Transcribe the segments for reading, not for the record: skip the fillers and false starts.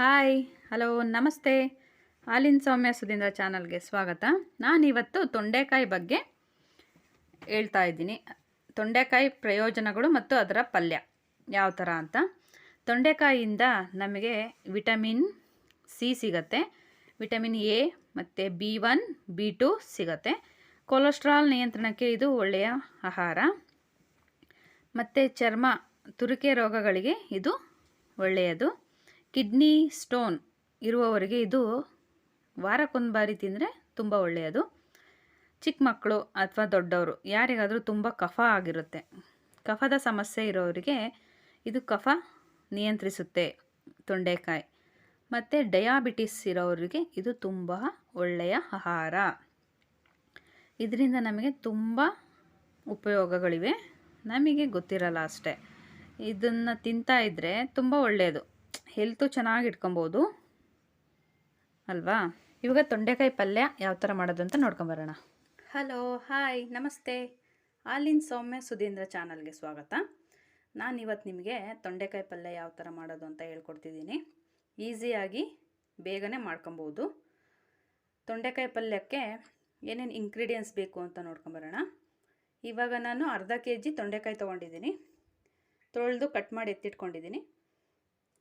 Hi hello ನಮಸ್ತೆ. ಹಾಲಿನ ಸೌಮ್ಯ ಸುಧೀಂದ್ರ ಚಾನಲ್ಗೆ ಸ್ವಾಗತ. ನಾನಿವತ್ತು ತೊಂಡೆಕಾಯಿ ಬಗ್ಗೆ ಹೇಳ್ತಾ ಇದ್ದೀನಿ. ತೊಂಡೆಕಾಯಿ ಪ್ರಯೋಜನಗಳು ಮತ್ತು ಅದರ ಪಲ್ಯ ಯಾವ ಥರ ಅಂತ. ತೊಂಡೆಕಾಯಿಯಿಂದ ನಮಗೆ ವಿಟಮಿನ್ ಸಿ ಸಿಗತ್ತೆ, ವಿಟಮಿನ್ ಎ ಮತ್ತು B1 B2 ಸಿಗತ್ತೆ. ಕೊಲೆಸ್ಟ್ರಾಲ್ ನಿಯಂತ್ರಣಕ್ಕೆ ಇದು ಒಳ್ಳೆಯ ಆಹಾರ. ಮತ್ತು ಚರ್ಮ ತುರಿಕೆ ರೋಗಗಳಿಗೆ ಇದು ಒಳ್ಳೆಯದು. ಕಿಡ್ನಿ ಸ್ಟೋನ್ ಇರುವವರಿಗೆ ಇದು ವಾರಕ್ಕೊಂದು ಬಾರಿ ತಿಂದರೆ ತುಂಬ ಒಳ್ಳೆಯದು. ಚಿಕ್ಕ ಮಕ್ಕಳು ಅಥವಾ ದೊಡ್ಡವರು ಯಾರಿಗಾದರೂ ತುಂಬ ಕಫ ಆಗಿರುತ್ತೆ, ಕಫದ ಸಮಸ್ಯೆ ಇರೋರಿಗೆ ಇದು ಕಫ ನಿಯಂತ್ರಿಸುತ್ತೆ ತೊಂಡೆಕಾಯಿ. ಮತ್ತು ಡಯಾಬಿಟಿಸ್ ಇರೋರಿಗೆ ಇದು ತುಂಬ ಒಳ್ಳೆಯ ಆಹಾರ. ಇದರಿಂದ ನಮಗೆ ತುಂಬ ಉಪಯೋಗಗಳಿವೆ, ನಮಗೆ ಗೊತ್ತಿರಲ್ಲ ಅಷ್ಟೇ. ಇದನ್ನು ತಿಂತಾ ಇದ್ದರೆ ತುಂಬ ಒಳ್ಳೆಯದು, ಹೆಲ್ತು ಚೆನ್ನಾಗಿ ಇಟ್ಕೊಬೋದು ಅಲ್ವಾ. ಇವಾಗ ತೊಂಡೆಕಾಯಿ ಪಲ್ಯ ಯಾವ ಥರ ಮಾಡೋದು ಅಂತ ನೋಡ್ಕೊಂಬರೋಣ. ಹಲೋ ಹಾಯ್ ನಮಸ್ತೆ. ಹಾಲಿನ ಸೌಮ್ಯ ಸುಧೀಂದ್ರ ಚಾನಲ್ಗೆ ಸ್ವಾಗತ. ನಾನಿವತ್ತು ನಿಮಗೆ ತೊಂಡೆಕಾಯಿ ಪಲ್ಯ ಯಾವ ಥರ ಮಾಡೋದು ಅಂತ ಹೇಳ್ಕೊಡ್ತಿದ್ದೀನಿ. ಈಸಿಯಾಗಿ ಬೇಗನೆ ಮಾಡ್ಕೊಬೋದು. ತೊಂಡೆಕಾಯಿ ಪಲ್ಯಕ್ಕೆ ಏನೇನು ಇಂಗ್ರೀಡಿಯೆಂಟ್ಸ್ ಬೇಕು ಅಂತ ನೋಡ್ಕೊಂಬರೋಣ. ಇವಾಗ ನಾನು ಅರ್ಧ kg ತೊಂಡೆಕಾಯಿ ತೊಗೊಂಡಿದ್ದೀನಿ, ತೊಳೆದು ಕಟ್ ಮಾಡಿ ಎತ್ತಿಟ್ಕೊಂಡಿದ್ದೀನಿ.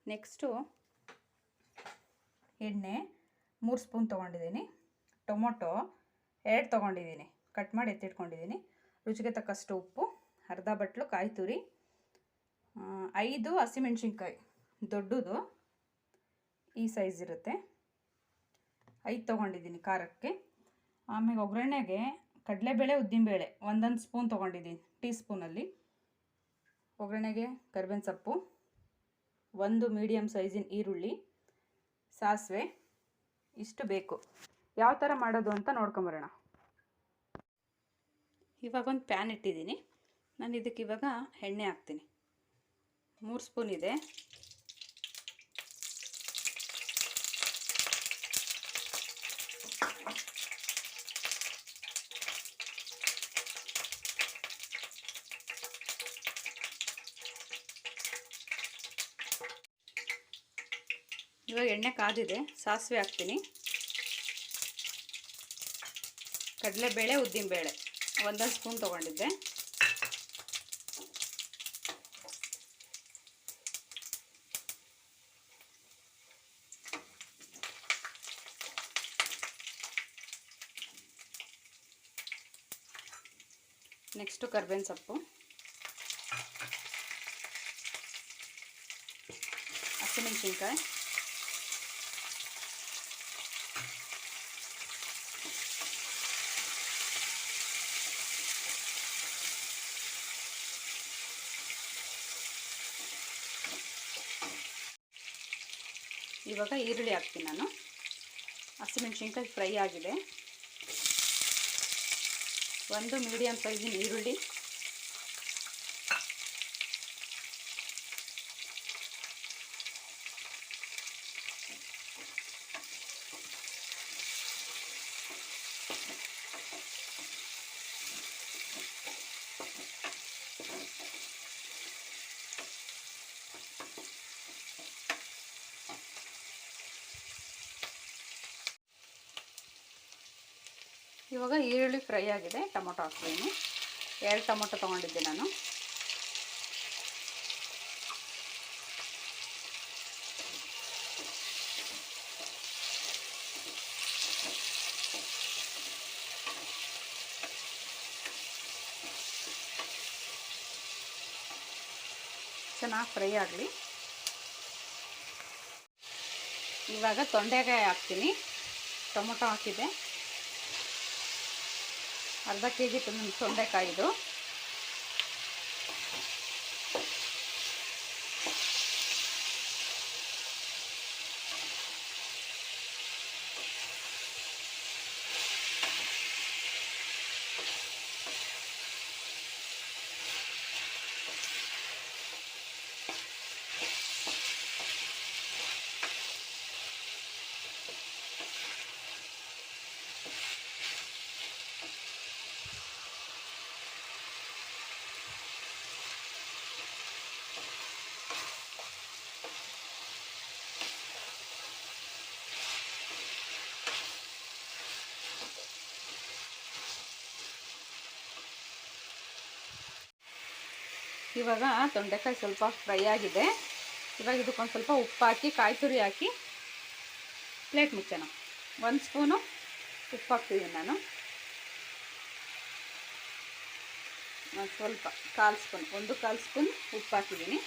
ನೆಕ್ಸ್ಟು ಎಣ್ಣೆ 3 ಸ್ಪೂನ್ ತೊಗೊಂಡಿದ್ದೀನಿ, ಟೊಮೊಟೊ 2 ತೊಗೊಂಡಿದ್ದೀನಿ, ಕಟ್ ಮಾಡಿ ಎತ್ತಿಟ್ಕೊಂಡಿದ್ದೀನಿ, ರುಚಿಗೆ ತಕ್ಕಷ್ಟು ಉಪ್ಪು, ಅರ್ಧ ಬಟ್ಲು ಕಾಯಿ ತುರಿ, 5 ಹಸಿಮೆಣ್ಸಿನ್ಕಾಯಿ ದೊಡ್ಡದು ಈ ಸೈಜ್ ಇರುತ್ತೆ, 5 ತೊಗೊಂಡಿದ್ದೀನಿ ಖಾರಕ್ಕೆ. ಆಮೇಲೆ ಒಗ್ಗರಣೆಗೆ ಕಡಲೆಬೇಳೆ ಉದ್ದಿನಬೇಳೆ ಒಂದೊಂದು ಸ್ಪೂನ್ ತೊಗೊಂಡಿದ್ದೀನಿ ಟೀ ಸ್ಪೂನಲ್ಲಿ. ಒಗ್ಗರಣೆಗೆ ಕರಿಬೇವಿನ ಸೊಪ್ಪು, 1 ಮೀಡಿಯಮ್ ಸೈಜಿನ ಈರುಳ್ಳಿ, ಸಾಸಿವೆ, ಇಷ್ಟು ಬೇಕು. ಯಾವ ಥರ ಮಾಡೋದು ಅಂತ ನೋಡ್ಕೊಂಬರೋಣ. ಇವಾಗ ಒಂದು ಪ್ಯಾನ್ ಇಟ್ಟಿದ್ದೀನಿ. ನಾನು ಇದಕ್ಕೆ ಇವಾಗ ಎಣ್ಣೆ ಹಾಕ್ತೀನಿ. 3 ಸ್ಪೂನ್ ಇದೆ. ಇವಾಗ ಎಣ್ಣೆ ಕಾದಿದೆ, ಸಾಸಿವೆ ಹಾಕ್ತೀನಿ. ಕಡಲೆಬೇಳೆ ಉದ್ದಿನಬೇಳೆ 1 ಸ್ಪೂನ್ ತೊಗೊಂಡಿದ್ದೆ. ನೆಕ್ಸ್ಟು ಕರಿಬೇವಿನ ಸೊಪ್ಪು, ಹಸಿಮೆಣಸಿನ್ಕಾಯಿ, ಇವಾಗ ಈರುಳ್ಳಿ ಹಾಕ್ತೀನಿ ನಾನು. ಹಸಿಮೆಣಸಿನ್ಕಾಯಿ ಫ್ರೈ ಆಗಿದೆ. 1 ಮೀಡಿಯಮ್ ಸೈಜಿನ ಈರುಳ್ಳಿ, ಇವಾಗ ಈರುಳ್ಳಿ ಫ್ರೈ ಆಗಿದೆ. ಟೊಮೊಟೊ ಹಾಕ್ತೀನಿ. 2 ಟೊಮೊಟೊ ತೊಗೊಂಡಿದ್ದೆ ನಾನು. ಚೆನ್ನಾಗಿ ಫ್ರೈ ಆಗಲಿ. ಇವಾಗ ತೊಂಡೆಕಾಯಿ ಹಾಕ್ತೀನಿ. ಟೊಮೊಟೊ ಹಾಕಿದೆ, ಅರ್ಧ kg ತೊಂಡೆಕಾಯಿದು. ಇವಾಗ ತೊಂಡೆಕಾಯಿ ಸ್ವಲ್ಪ ಫ್ರೈ ಆಗಿದೆ. ಇವಾಗ ಇದಕ್ಕೊಂದು ಸ್ವಲ್ಪ ಉಪ್ಪು ಹಾಕಿ ಕಾಯಿ ತುರಿ ಹಾಕಿ ಪ್ಲೇಟ್ ಮುಚ್ಚೋಣ. 1 ಸ್ಪೂನು ಉಪ್ಪು ಹಾಕ್ತಿದ್ದೀನಿ ನಾನು. ಸ್ವಲ್ಪ 1/4 ಸ್ಪೂನ್, 1/4 ಸ್ಪೂನ್ ಉಪ್ಪು ಹಾಕಿದ್ದೀನಿ.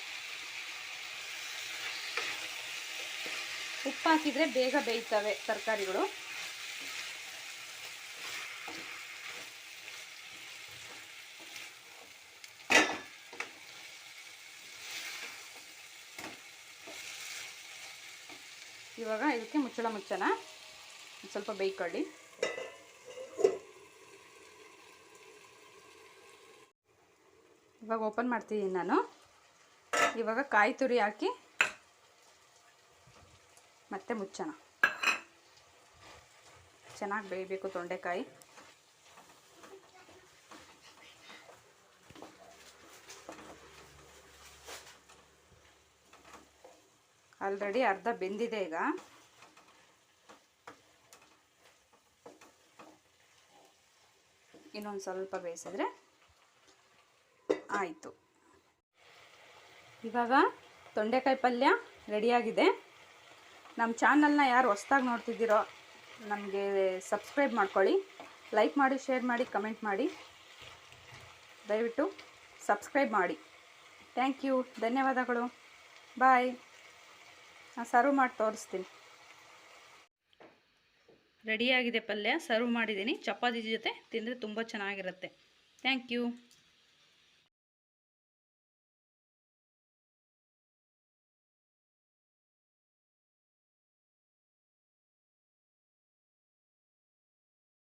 ಉಪ್ಪು ಹಾಕಿದರೆ ಬೇಗ ಬೇಯ್ತವೆ ತರಕಾರಿಗಳು. ಇವಾಗ ಇದಕ್ಕೆ ಮುಚ್ಚೋಣ. ಸ್ವಲ್ಪ ಬೇಯ್ಕೊಳ್ಳಿ. ಇವಾಗ ಓಪನ್ ಮಾಡ್ತಿದ್ದೀನಿ ನಾನು. ಇವಾಗ ಕಾಯಿ ತುರಿ ಹಾಕಿ ಮತ್ತೆ ಮುಚ್ಚೋಣ. ಚೆನ್ನಾಗಿ ಬೇಯಬೇಕು ತೊಂಡೆಕಾಯಿ. ಆಲ್ರೆಡಿ ಅರ್ಧ ಬೆಂದಿದೆ. ಈಗ ಇನ್ನೊಂದು ಸ್ವಲ್ಪ ಬೇಯಿಸಿದ್ರೆ ಆಯಿತು. ಇವಾಗ ತೊಂಡೆಕಾಯಿ ಪಲ್ಯ ರೆಡಿಯಾಗಿದೆ. ನಮ್ಮ ಚಾನಲ್ನ ಯಾರು ಹೊಸ್ದಾಗಿ ನೋಡ್ತಿದ್ದೀರೋ ನಮಗೆ ಸಬ್ಸ್ಕ್ರೈಬ್ ಮಾಡ್ಕೊಳ್ಳಿ. ಲೈಕ್ ಮಾಡಿ, ಶೇರ್ ಮಾಡಿ, ಕಮೆಂಟ್ ಮಾಡಿ. ದಯವಿಟ್ಟು ಸಬ್ಸ್ಕ್ರೈಬ್ ಮಾಡಿ. ಥ್ಯಾಂಕ್ ಯು, ಧನ್ಯವಾದಗಳು. ಬಾಯ್. ನಾನು ಸರ್ವ್ ಮಾಡಿ ತೋರಿಸ್ತೀನಿ. ರೆಡಿಯಾಗಿದೆ ಪಲ್ಯ. ಸರ್ವ್ ಮಾಡಿದ್ದೀನಿ. ಚಪಾತಿ ಜೊತೆ ತಿಂದರೆ ತುಂಬ ಚೆನ್ನಾಗಿರುತ್ತೆ. Thank you.